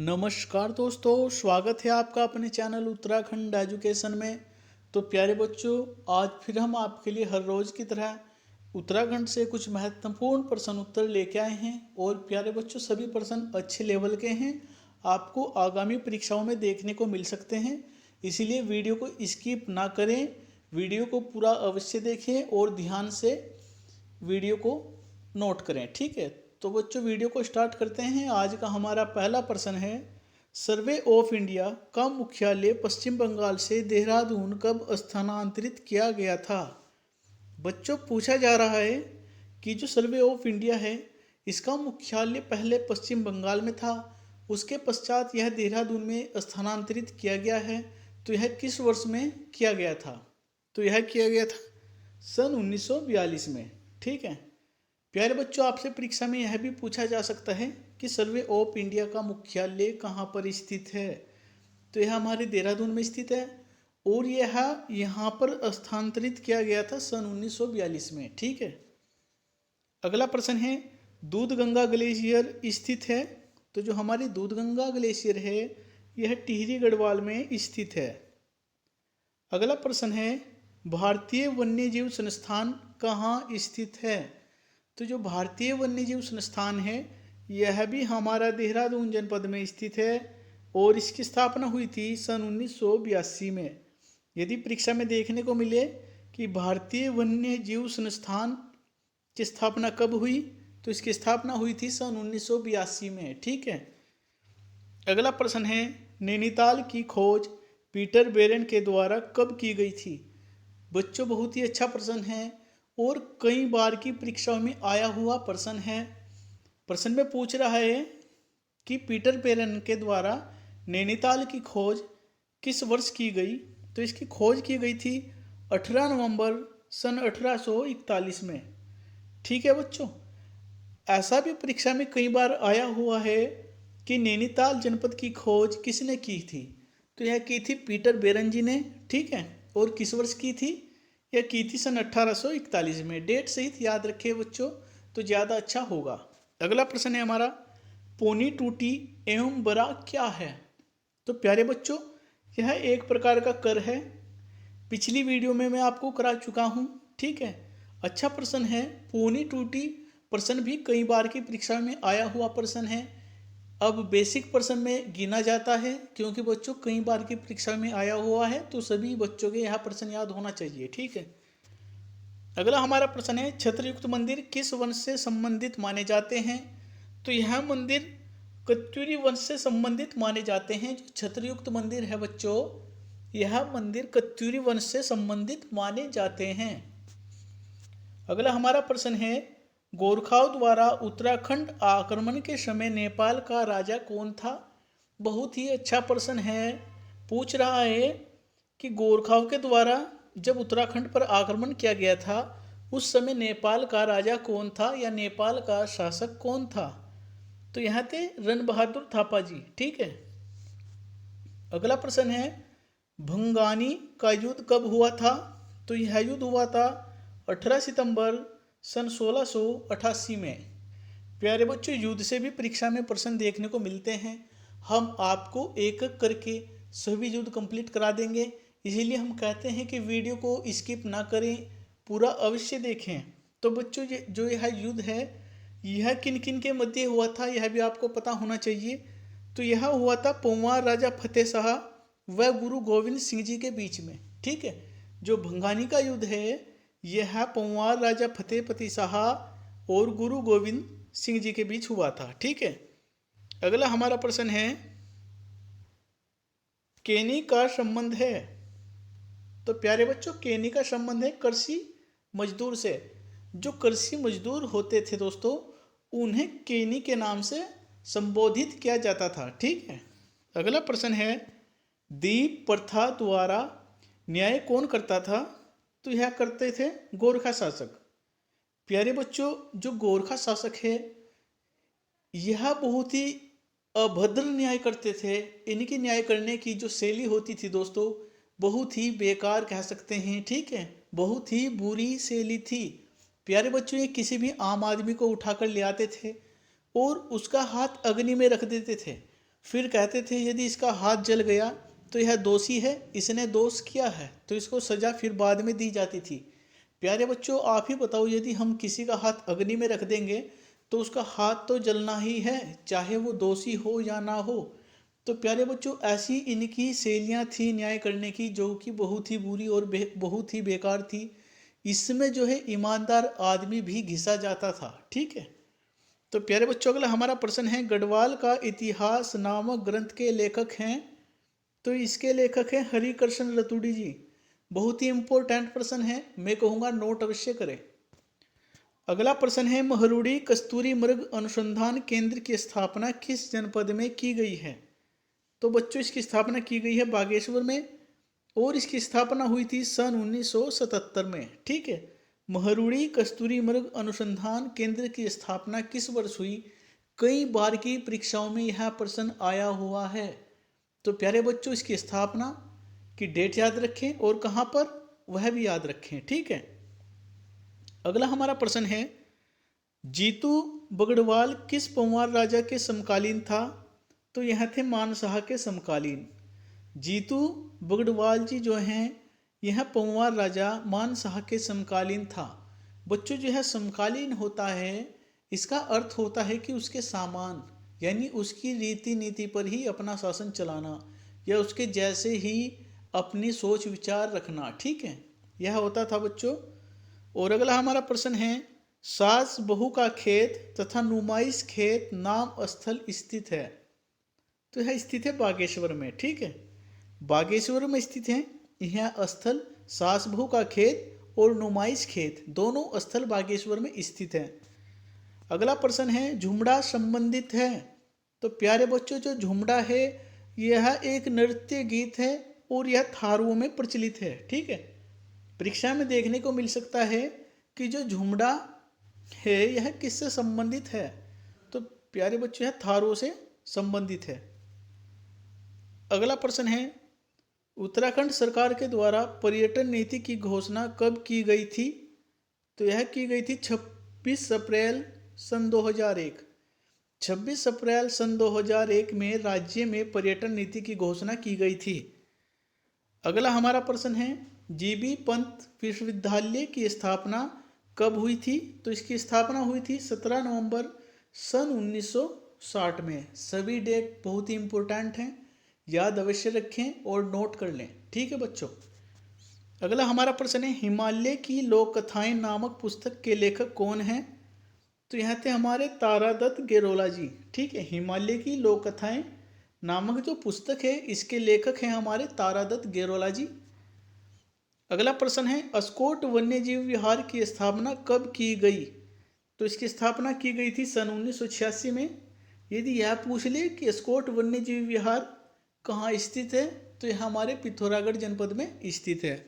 नमस्कार दोस्तों, स्वागत है आपका अपने चैनल उत्तराखंड एजुकेशन में। तो प्यारे बच्चों, आज फिर हम आपके लिए हर रोज़ की तरह उत्तराखंड से कुछ महत्वपूर्ण प्रश्न उत्तर लेके आए हैं। और प्यारे बच्चों, सभी प्रश्न अच्छे लेवल के हैं, आपको आगामी परीक्षाओं में देखने को मिल सकते हैं। इसीलिए वीडियो को स्किप ना करें, वीडियो को पूरा अवश्य देखें और ध्यान से वीडियो को नोट करें। ठीक है, तो बच्चों वीडियो को स्टार्ट करते हैं। आज का हमारा पहला प्रश्न है, सर्वे ऑफ इंडिया का मुख्यालय पश्चिम बंगाल से देहरादून कब स्थानांतरित किया गया था। बच्चों पूछा जा रहा है कि जो सर्वे ऑफ इंडिया है इसका मुख्यालय पहले पश्चिम बंगाल में था, उसके पश्चात यह देहरादून में स्थानांतरित किया गया है। तो यह किस वर्ष में किया गया था? तो यह किया गया था सन 1942 में। ठीक है प्यारे बच्चों, आपसे परीक्षा में यह भी पूछा जा सकता है कि सर्वे ऑफ इंडिया का मुख्यालय कहाँ पर स्थित है। तो यह हमारे देहरादून में स्थित है और यह यहाँ पर स्थानांतरित किया गया था सन 1942 में। ठीक है, अगला प्रश्न है, दूधगंगा ग्लेशियर स्थित है। तो जो हमारी दूधगंगा ग्लेशियर है यह टिहरी गढ़वाल में स्थित है। अगला प्रश्न है, भारतीय वन्यजीव संस्थान कहाँ स्थित है। तो जो भारतीय वन्यजीव संस्थान है यह भी हमारा देहरादून जनपद में स्थित है और इसकी स्थापना हुई थी सन 1982 में। यदि परीक्षा में देखने को मिले कि भारतीय वन्यजीव संस्थान की स्थापना कब हुई, तो इसकी स्थापना हुई थी सन 1982 में। ठीक है, अगला प्रश्न है, नैनीताल की खोज पीटर बेरेन के द्वारा कब की गई थी। बच्चों बहुत ही अच्छा प्रश्न है और कई बार की परीक्षाओं में आया हुआ प्रश्न है। प्रश्न में पूछ रहा है कि पीटर बेरेन के द्वारा नैनीताल की खोज किस वर्ष की गई। तो इसकी खोज की गई थी 18 नवंबर सन 1841 में। ठीक है बच्चों, ऐसा भी परीक्षा में कई बार आया हुआ है कि नैनीताल जनपद की खोज किसने की थी। तो यह की थी पीटर बेरेन जी ने। ठीक है, और किस वर्ष की थी? यह की थी सन 1841 में। डेट सहित याद रखे बच्चों तो ज़्यादा अच्छा होगा। अगला प्रश्न है हमारा, पोनी टूटी एवं बरा क्या है। तो प्यारे बच्चों, यह एक प्रकार का कर है। पिछली वीडियो में मैं आपको करा चुका हूँ। ठीक है, अच्छा प्रश्न है। पोनी टूटी प्रश्न भी कई बार की परीक्षा में आया हुआ प्रश्न है। अब बेसिक प्रश्न में गिना जाता है क्योंकि बच्चों कई बार की परीक्षा में आया हुआ है, तो सभी बच्चों के यह प्रश्न याद होना चाहिए। ठीक है, अगला हमारा प्रश्न है, छत्रयुक्त मंदिर किस वंश से संबंधित माने जाते हैं। तो यह मंदिर कत्यूरी वंश से संबंधित माने जाते हैं। जो छत्रयुक्त मंदिर है बच्चों, यह मंदिर कत्यूरी वंश से संबंधित माने जाते हैं। अगला हमारा प्रश्न है, गोरखाओं द्वारा उत्तराखंड आक्रमण के समय नेपाल का राजा कौन था। बहुत ही अच्छा प्रश्न है। पूछ रहा है कि गोरखाओं के द्वारा जब उत्तराखंड पर आक्रमण किया गया था उस समय नेपाल का राजा कौन था या नेपाल का शासक कौन था। तो यहाँ थे रण बहादुर थापा जी। ठीक है, अगला प्रश्न है, भंगानी का युद्ध कब हुआ था। तो यह युद्ध हुआ था 18 सितंबर सन 1688 में। प्यारे बच्चों, युद्ध से भी परीक्षा में प्रश्न देखने को मिलते हैं। हम आपको एक एक करके सभी युद्ध कंप्लीट करा देंगे, इसीलिए हम कहते हैं कि वीडियो को स्किप ना करें, पूरा अवश्य देखें। तो बच्चों, जो यह युद्ध है यह किन किन के मध्य हुआ था यह भी आपको पता होना चाहिए। तो यह हुआ था पोंवार राजा फतेह शाह व गुरु गोविंद सिंह जी के बीच में। ठीक है, जो भंगानी का युद्ध है यह पोंवार राजा फतेह शाह और गुरु गोविंद सिंह जी के बीच हुआ था। ठीक है, अगला हमारा प्रश्न है, केनी का संबंध है। तो प्यारे बच्चों, केनी का संबंध है कृषि मजदूर से। जो कृषि मजदूर होते थे दोस्तों, उन्हें केनी के नाम से संबोधित किया जाता था। ठीक है, अगला प्रश्न है, दीप प्रथा द्वारा न्याय कौन करता था। तो यह करते थे गोरखा शासक। प्यारे बच्चों, जो गोरखा शासक है यह बहुत ही अभद्र न्याय करते थे। इनकी न्याय करने की जो शैली होती थी दोस्तों, बहुत ही बेकार कह सकते हैं। ठीक है, बहुत ही बुरी शैली थी। प्यारे बच्चों, ये किसी भी आम आदमी को उठाकर ले आते थे और उसका हाथ अग्नि में रख देते थे फिर कहते थे यदि इसका हाथ जल गया तो यह दोषी है, इसने दोष किया है, तो इसको सजा फिर बाद में दी जाती थी। प्यारे बच्चों, आप ही बताओ, यदि हम किसी का हाथ अग्नि में रख देंगे तो उसका हाथ तो जलना ही है, चाहे वो दोषी हो या ना हो। तो प्यारे बच्चों, ऐसी इनकी शैलियाँ थी न्याय करने की, जो कि बहुत ही बुरी और बहुत ही बेकार थी। इसमें जो है ईमानदार आदमी भी घिसा जाता था। ठीक है, तो प्यारे बच्चों, अगला हमारा प्रश्न है, गढ़वाल का इतिहास नामक ग्रंथ के लेखक हैं। तो इसके लेखक हैं हरिकृष्ण रतुड़ी जी। बहुत ही इंपॉर्टेंट प्रश्न है, मैं कहूँगा नोट अवश्य करें। अगला प्रश्न है, महरुड़ी कस्तूरी मृग अनुसंधान केंद्र की स्थापना किस जनपद में की गई है? तो बच्चों, इसकी स्थापना की गई है बागेश्वर में, और इसकी स्थापना हुई थी सन 1977 में। ठीक है, महरुड़ी कस्तूरी मृग अनुसंधान केंद्र की स्थापना किस वर्ष हुई? कई बार की परीक्षाओं में यह प्रश्न आया हुआ है। तो प्यारे बच्चों, इसकी स्थापना की डेट याद रखें और कहाँ पर, वह भी याद रखें। ठीक है, अगला हमारा प्रश्न है, जीतू बगड़वाल किस पंवार राजा के समकालीन था? तो यह थे मानशाह के समकालीन। जीतू बगड़वाल जी जो हैं, यह पंवार राजा मानशाह के समकालीन था। बच्चों, जो है समकालीन होता है, इसका अर्थ होता है कि उसके सामान यानी उसकी रीति नीति पर ही अपना शासन चलाना, या उसके जैसे ही अपनी सोच विचार रखना। ठीक है, यह होता था बच्चों। और अगला हमारा प्रश्न है, सास बहू का खेत तथा नुमाइश खेत नाम स्थल स्थित है? तो यह स्थित है बागेश्वर में। ठीक है, बागेश्वर में स्थित है यह स्थल। सास बहू का खेत और नुमाइश खेत दोनों स्थल बागेश्वर में स्थित है। अगला प्रश्न है, झुमड़ा संबंधित है? तो प्यारे बच्चों, जो झुमड़ा है यह एक नृत्य गीत है और यह थारुओं में प्रचलित है। ठीक है, परीक्षा में देखने को मिल सकता है कि जो झुमड़ा है यह किससे संबंधित है? तो प्यारे बच्चों, यह थारुओं से संबंधित है। अगला प्रश्न है, उत्तराखंड सरकार के द्वारा पर्यटन नीति की घोषणा कब की गई थी? तो यह की गई थी 26 अप्रैल सन 2001। 26 अप्रैल सन 2001 में राज्य में पर्यटन नीति की घोषणा की गई थी। अगला हमारा प्रश्न है, जीबी पंत विश्वविद्यालय की स्थापना कब हुई थी? तो इसकी स्थापना हुई थी 17 नवंबर सन 1960 में। सभी डेट बहुत ही इंपॉर्टेंट हैं, याद अवश्य रखें और नोट कर लें। ठीक है बच्चों, अगला हमारा प्रश्न है, हिमालय की लोक कथाएं नामक पुस्तक के लेखक कौन हैं? तो यह थे हमारे तारादत्त गेरोला जी। ठीक है, हिमालय की लोक कथाएं नामक जो पुस्तक है इसके लेखक हैं हमारे तारादत्त गेरोला जी। अगला प्रश्न है, अस्कोट वन्य जीव विहार की स्थापना कब की गई? तो इसकी स्थापना की गई थी सन 1986 में। यदि यह पूछ ले कि अस्कोट वन्य जीव विहार कहाँ स्थित है, तो यह हमारे पिथौरागढ़ जनपद में स्थित है।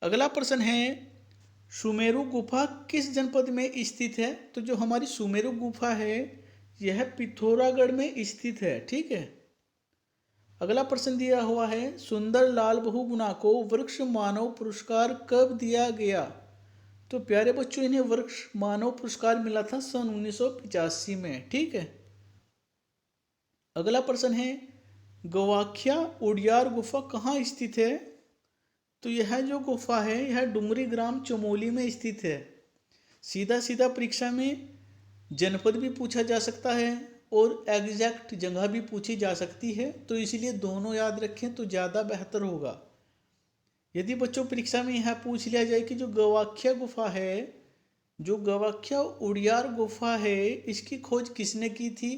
अगला प्रश्न है, सुमेरु गुफा किस जनपद में स्थित है? तो जो हमारी सुमेरु गुफा है यह पिथौरागढ़ में स्थित है। ठीक है, अगला प्रश्न दिया हुआ है, सुंदर लाल बहुगुणा को वृक्ष मानव पुरस्कार कब दिया गया? तो प्यारे बच्चों, इन्हें वृक्ष मानव पुरस्कार मिला था सन 1985 में। ठीक है, अगला प्रश्न है, गवाक्षिया उडियार गुफा कहाँ स्थित है? तो यह जो गुफा है यह डुमरी ग्राम चमोली में स्थित है। सीधा सीधा परीक्षा में जनपद भी पूछा जा सकता है और एग्जैक्ट जगह भी पूछी जा सकती है, तो इसलिए दोनों याद रखें तो ज़्यादा बेहतर होगा। यदि बच्चों परीक्षा में यह पूछ लिया जाए कि जो गवाक्षिया गुफा है, जो गवाक्षिया उडियार गुफा है, इसकी खोज किसने की थी?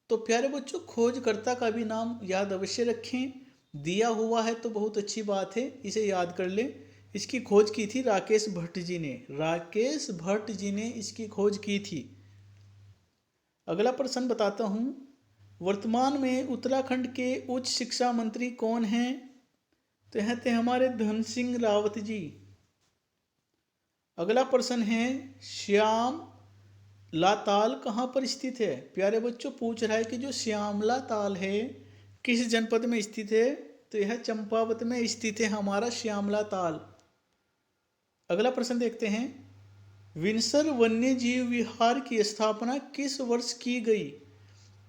तो प्यारे बच्चों, खोजकर्ता का भी नाम याद अवश्य रखें। दिया हुआ है तो बहुत अच्छी बात है, इसे याद कर लें। इसकी खोज की थी राकेश भट्ट जी ने। राकेश भट्ट जी ने इसकी खोज की थी। अगला प्रश्न बताता हूँ, वर्तमान में उत्तराखंड के उच्च शिक्षा मंत्री कौन हैं? तो यह थे हमारे धन सिंह रावत जी। अगला प्रश्न है, श्याम लाताल कहाँ पर स्थित है? प्यारे बच्चों, पूछ रहा है कि जो श्यामला ताल है किस जनपद में स्थित है? तो यह चंपावत में स्थित है हमारा श्यामला ताल। अगला प्रश्न देखते हैं, विंसर वन्य जीव विहार की स्थापना किस वर्ष की गई?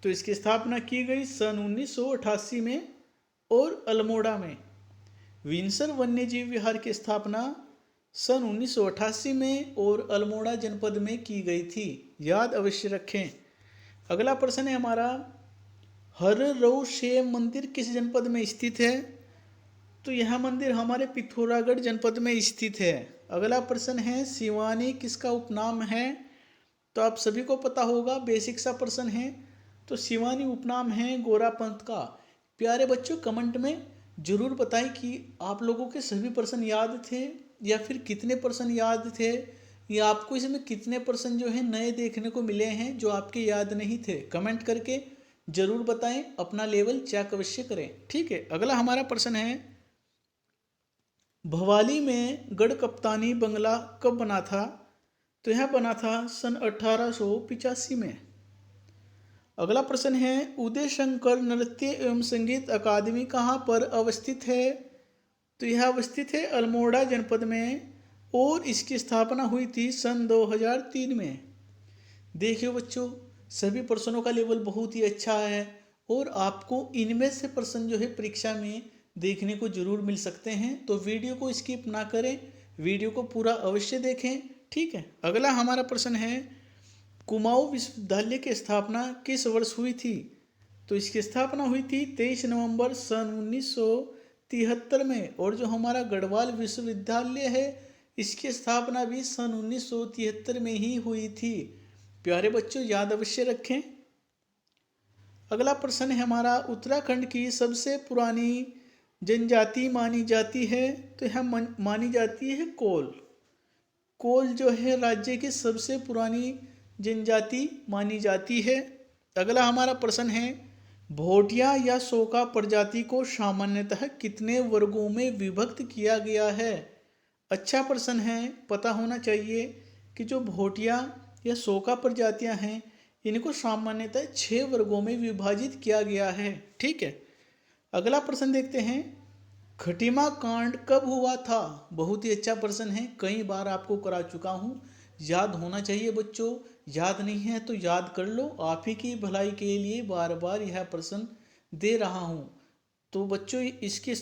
तो इसकी स्थापना की गई सन 1988 में और अल्मोड़ा में। विंसर वन्यजीव विहार की स्थापना सन 1988 में और अल्मोड़ा जनपद में की गई थी, याद अवश्य रखें। अगला प्रश्न है हमारा, हर रऊ शेव मंदिर किस जनपद में स्थित है? तो यह मंदिर हमारे पिथौरागढ़ जनपद में स्थित है। अगला प्रश्न है, शिवानी किसका उपनाम है? तो आप सभी को पता होगा, बेसिक सा प्रश्न है। तो शिवानी उपनाम है गोरापंत का। प्यारे बच्चों, कमेंट में जरूर बताएं कि आप लोगों के सभी प्रश्न याद थे या फिर कितने प्रश्न याद थे, या आपको इसमें कितने प्रश्न जो है नए देखने को मिले हैं जो आपके याद नहीं थे। कमेंट करके जरूर बताएं, अपना लेवल चेक अवश्य करें। ठीक है, अगला हमारा प्रश्न है, भवाली में गढ़ कप्तानी बंगला कब बना था? तो यह बना था सन 1885 में। अगला प्रश्न है, उदय शंकर नृत्य एवं संगीत अकादमी कहाँ पर अवस्थित है? तो यह अवस्थित है अल्मोड़ा जनपद में और इसकी स्थापना हुई थी सन 2003 में। देखिए बच्चों, सभी प्रश्नों का लेवल बहुत ही अच्छा है और आपको इनमें से प्रश्न जो है परीक्षा में देखने को जरूर मिल सकते हैं। तो वीडियो को स्किप ना करें, वीडियो को पूरा अवश्य देखें। ठीक है, अगला हमारा प्रश्न है, कुमाऊं विश्वविद्यालय की स्थापना किस वर्ष हुई थी? तो इसकी स्थापना हुई थी 23 नवंबर सन 1973 में। और जो हमारा गढ़वाल विश्वविद्यालय है, इसकी स्थापना भी सन 1973 में ही हुई थी। प्यारे बच्चों, याद अवश्य रखें। अगला प्रश्न है हमारा, उत्तराखंड की सबसे पुरानी जनजाति मानी जाती है? तो यह मानी जाती है कोल। कोल जो है राज्य की सबसे पुरानी जनजाति मानी जाती है। अगला हमारा प्रश्न है, भोटिया या शोका प्रजाति को सामान्यतः कितने वर्गों में विभक्त किया गया है? अच्छा प्रश्न है, पता होना चाहिए कि जो भोटिया या शोका प्रजातियां हैं, इनको सामान्यतः 6 वर्गों में विभाजित किया गया है। ठीक है, अगला प्रश्न देखते हैं, खटीमा कांड कब हुआ था? बहुत ही अच्छा प्रश्न है, कई बार आपको करा चुका हूँ, याद होना चाहिए बच्चों। याद नहीं है तो याद कर लो, आप ही की भलाई के लिए बार बार यह प्रश्न दे रहा हूँ। तो बच्चों, इसकी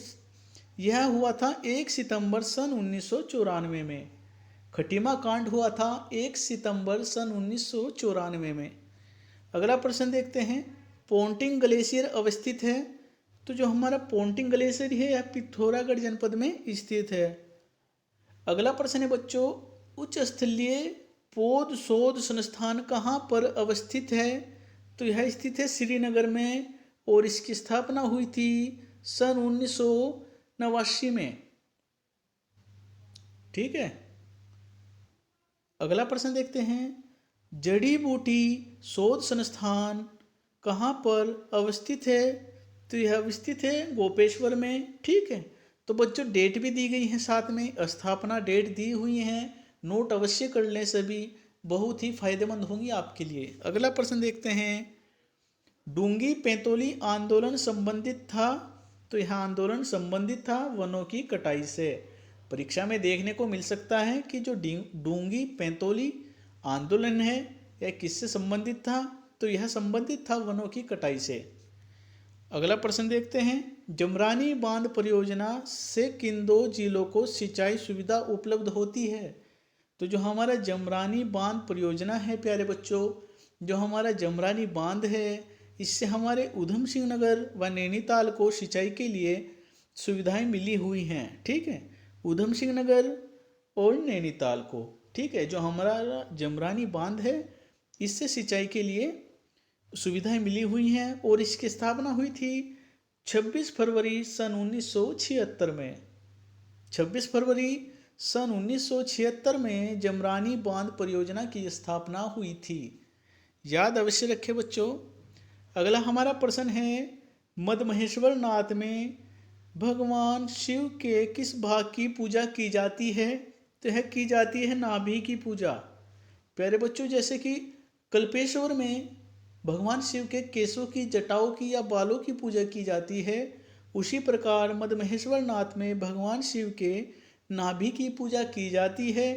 यह हुआ था 1 सितंबर सन 1994 में। खटीमा कांड हुआ था 1 सितंबर सन 1994 में। अगला प्रश्न देखते हैं, पोंटिंग ग्लेशियर अवस्थित है? तो जो हमारा पोंटिंग ग्लेशियर है यह पिथौरागढ़ जनपद में स्थित है। अगला प्रश्न है बच्चों, उच्च स्थलीय पौध शोध संस्थान कहाँ पर अवस्थित है? तो यह स्थित है श्रीनगर में और इसकी स्थापना हुई थी सन 1989 में। ठीक है, अगला प्रश्न देखते हैं, जड़ी बूटी शोध संस्थान कहाँ पर अवस्थित है? तो यह अवस्थित है गोपेश्वर में। ठीक है, तो बच्चों डेट भी दी गई है, साथ में स्थापना डेट दी हुई है, नोट अवश्य कर लें, सभी बहुत ही फायदेमंद होंगी आपके लिए। अगला प्रश्न देखते हैं, डूंगी पैंतोली आंदोलन संबंधित था? तो यह आंदोलन संबंधित था वनों की कटाई से। परीक्षा में देखने को मिल सकता है कि जो डूंगी पैंतोली आंदोलन है यह किससे संबंधित था? तो यह संबंधित था वनों की कटाई से। अगला प्रश्न देखते हैं, जमरानी बांध परियोजना से किन 2 जिलों को सिंचाई सुविधा उपलब्ध होती है? तो जो हमारा जमरानी बांध परियोजना है प्यारे बच्चों, जो हमारा जमरानी बांध है, इससे हमारे ऊधम सिंह नगर व नैनीताल को सिंचाई के लिए सुविधाएं मिली हुई हैं। ठीक है, ऊधम सिंह नगर और नैनीताल को। ठीक है, जो हमारा जमरानी बांध है इससे सिंचाई के लिए सुविधाएं मिली हुई हैं और इसकी स्थापना हुई थी 26 फरवरी सन 1976 में। 26 फरवरी सन 1976 में जमरानी बांध परियोजना की स्थापना हुई थी, याद अवश्य रखें बच्चों। अगला हमारा प्रश्न है, मद्महेश्वर नाथ में भगवान शिव के किस भाग की पूजा की जाती है? तो यह की जाती है नाभि की पूजा। प्यारे बच्चों, जैसे कि कल्पेश्वर में भगवान शिव के केशों की, जटाओं की या बालों की पूजा की जाती है, उसी प्रकार मद्महेश्वर नाथ में भगवान शिव के नाभि की पूजा की जाती है।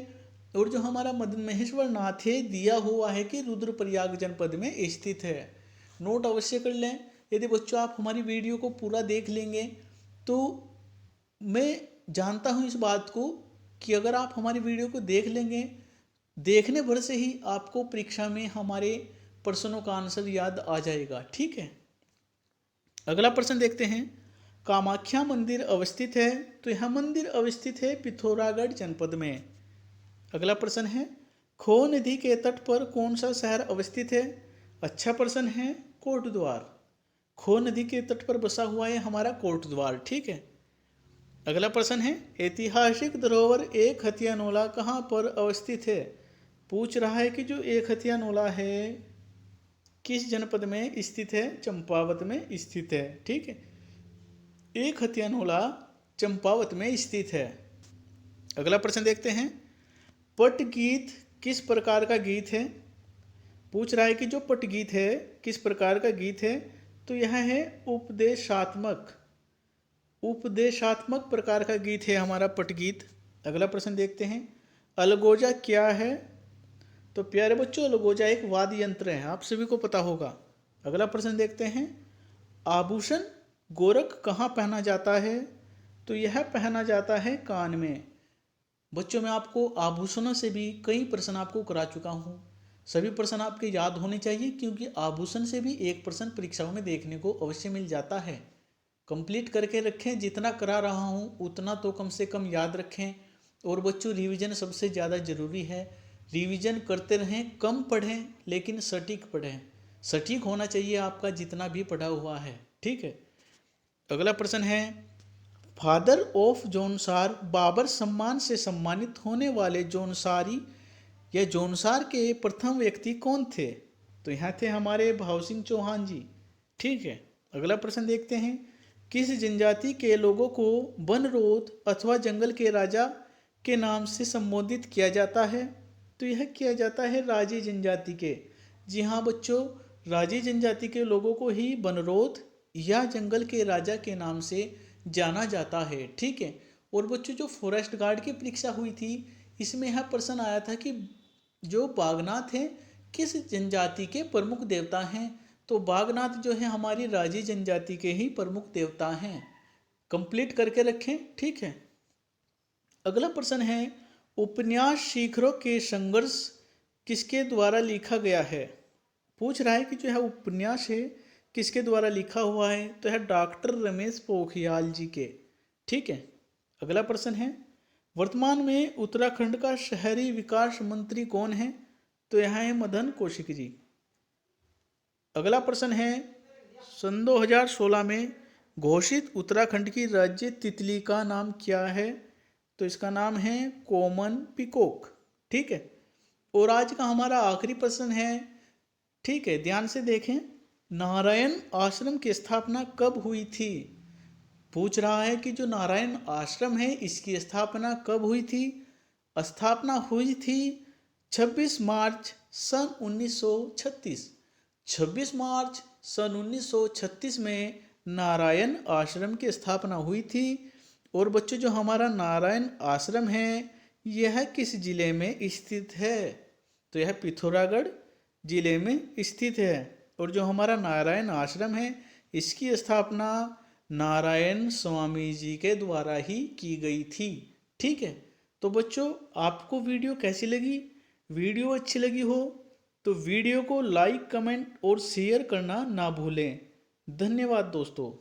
और जो हमारा मद्महेश्वर नाथ है दिया हुआ है कि रुद्रप्रयाग जनपद में स्थित है। नोट अवश्य कर लें। यदि बच्चों आप हमारी वीडियो को पूरा देख लेंगे तो मैं जानता हूँ इस बात को कि अगर आप हमारी वीडियो को देख लेंगे, देखने भर से ही आपको परीक्षा में हमारे प्रश्नों का आंसर याद आ जाएगा। ठीक है, अगला प्रश्न देखते हैं। कामाख्या मंदिर अवस्थित है, तो यह मंदिर अवस्थित है पिथौरागढ़ जनपद में। अगला प्रश्न है, खो नदी के तट पर कौन सा शहर अवस्थित है? अच्छा प्रश्न है, कोटद्वार। खो नदी के तट पर बसा हुआ है हमारा कोटद्वार। ठीक है, अगला प्रश्न है, ऐतिहासिक धरोहर एक हथियानोला कहाँ पर अवस्थित है? पूछ रहा है कि जो एक हथियानोला है किस जनपद में स्थित है? चंपावत में स्थित है। ठीक है, एक हथियानोला चंपावत में स्थित है। अगला प्रश्न देखते हैं, पट गीत किस प्रकार का गीत है? पूछ रहा है कि जो पट गीत है किस प्रकार का गीत है? तो यह है उपदेशात्मक प्रकार का गीत है हमारा पट गीत। अगला प्रश्न देखते हैं, अलगोजा क्या है? तो प्यारे बच्चों, अलगोजा एक वाद्य यंत्र है, आप सभी को पता होगा। अगला प्रश्न देखते हैं, आभूषण गोरख कहाँ पहना जाता है? तो यह पहना जाता है कान में। बच्चों, मैं आपको आभूषणों से भी कई प्रश्न आपको करा चुका हूँ। सभी प्रश्न आपके याद होने चाहिए क्योंकि आभूषण से भी एक प्रश्न परीक्षाओं में देखने को अवश्य मिल जाता है। कंप्लीट करके रखें, जितना करा रहा हूँ उतना तो कम से कम याद रखें। और बच्चों, रिवीजन सबसे ज़्यादा ज़रूरी है। रिवीजन करते रहें, कम पढ़ें लेकिन सटीक पढ़ें। सटीक होना चाहिए आपका जितना भी पढ़ा हुआ है। ठीक है, अगला प्रश्न है, फादर ऑफ जौनसार बाबर सम्मान से सम्मानित होने वाले जौनसारी या जौनसार के प्रथम व्यक्ति कौन थे? तो यहाँ थे हमारे भाव सिंह चौहान जी। ठीक है, अगला प्रश्न देखते हैं, किस जनजाति के लोगों को वनरोध अथवा जंगल के राजा के नाम से संबोधित किया जाता है? तो यह किया जाता है राजी जनजाति के। जी हाँ बच्चों, राजी जनजाति के लोगों को ही वनरोध या जंगल के राजा के नाम से जाना जाता है। ठीक है, और बच्चों, जो फॉरेस्ट गार्ड की परीक्षा हुई थी इसमें यह प्रश्न आया था कि जो बागनाथ हैं किस जनजाति के प्रमुख देवता हैं? तो बागनाथ जो है हमारी राजी जनजाति के ही प्रमुख देवता हैं। कंप्लीट करके रखें। ठीक है, अगला प्रश्न है, उपन्यास शिखरों के संघर्ष किसके द्वारा लिखा गया है? पूछ रहा है कि जो है उपन्यास है किसके द्वारा लिखा हुआ है? तो है डॉक्टर रमेश पोखरियाल जी के। ठीक है, अगला प्रश्न है, वर्तमान में उत्तराखंड का शहरी विकास मंत्री कौन है? तो यह है मदन कौशिक जी। अगला प्रश्न है, सन 2016 में घोषित उत्तराखंड की राज्य तितली का नाम क्या है? तो इसका नाम है कॉमन पिकॉक। ठीक है, और आज का हमारा आखिरी प्रश्न है। ठीक है, ध्यान से देखें, नारायण आश्रम की स्थापना कब हुई थी? पूछ रहा है कि जो नारायण आश्रम है इसकी स्थापना कब हुई थी? स्थापना हुई थी 26 मार्च सन 1936। 26 मार्च सन 1936 में नारायण आश्रम की स्थापना हुई थी। और बच्चों, जो हमारा नारायण आश्रम है यह किस जिले में स्थित है? तो यह पिथौरागढ़ जिले में स्थित है। और जो हमारा नारायण आश्रम है इसकी स्थापना नारायण स्वामी जी के द्वारा ही की गई थी। ठीक है, तो बच्चों, आपको वीडियो कैसी लगी? वीडियो अच्छी लगी हो तो वीडियो को लाइक, कमेंट और शेयर करना ना भूलें। धन्यवाद दोस्तों।